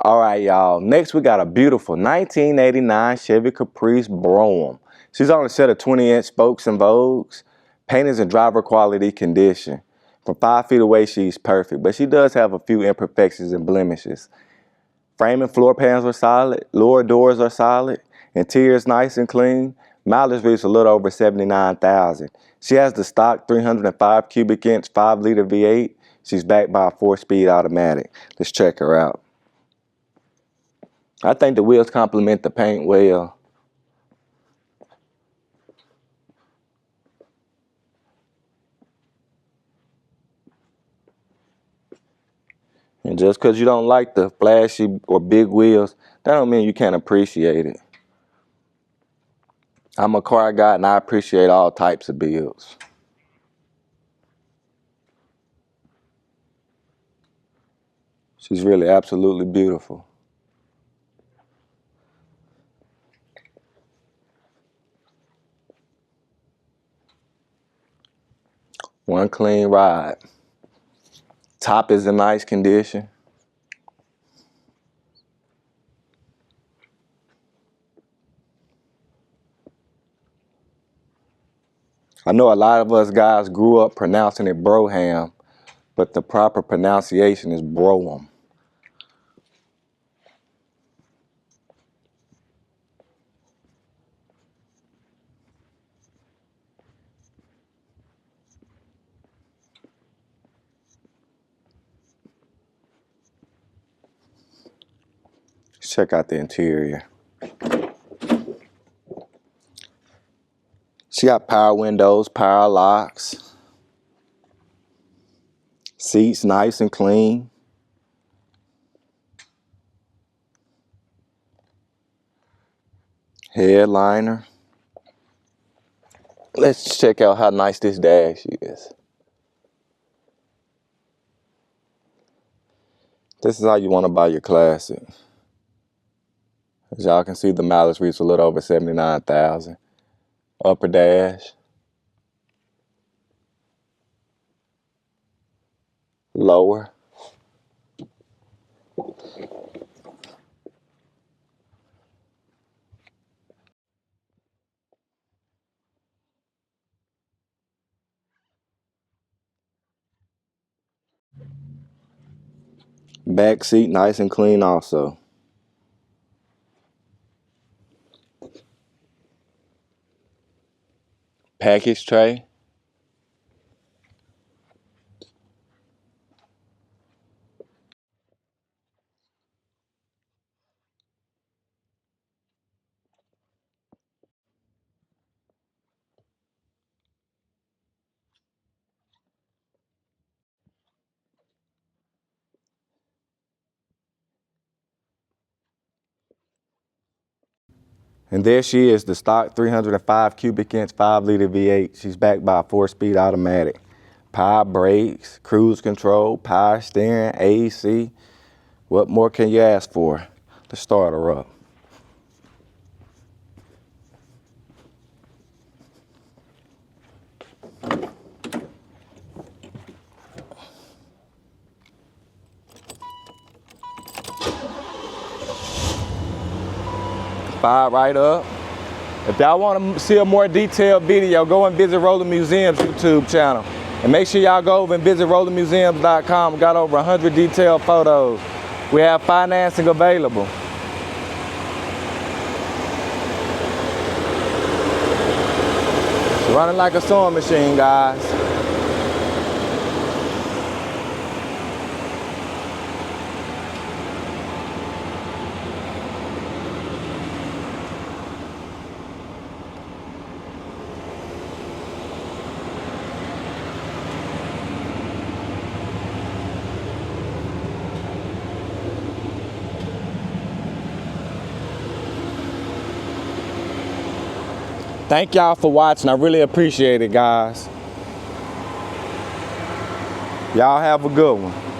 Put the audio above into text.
All right, y'all. Next, we got a beautiful 1989 Chevy Caprice Brougham. She's on a set of 20-inch spokes and vogues. Paint is in driver quality condition. From 5 feet away, she's perfect, but she does have a few imperfections and blemishes. Frame and floor pans are solid. Lower doors are solid. Interior is nice and clean. Mileage reads a little over 79,000. She has the stock 305 cubic inch 5-liter V8. She's backed by a 4-speed automatic. Let's check her out. I think the wheels complement the paint well. And just because you don't like the flashy or big wheels, that don't mean you can't appreciate it. I'm a car guy and I appreciate all types of builds. She's really absolutely beautiful. One clean ride. Top is in nice condition. I know a lot of us guys grew up pronouncing it Brougham, but the proper pronunciation is Brougham. Check out the interior. She got power windows, power locks. Seats nice and clean. Headliner. Let's check out how nice this dash is. This is how you want to buy your classic. As y'all can see, the mileage reads a little over 79,000. Upper dash. Lower. Back seat nice and clean also. Package tray. And there she is, the stock 305 cubic inch 5-liter V8. She's backed by a 4-speed automatic. Power brakes, cruise control, power steering, AC. What more can you ask for? Let's start her up. Fire right up. If y'all want to see a more detailed video, go and visit Roller Museum's YouTube channel. And make sure y'all go over and visit rollermuseums.com. We got over 100 detailed photos. We have financing available. It's running like a sewing machine, guys. Thank y'all for watching. I really appreciate it, guys. Y'all have a good one.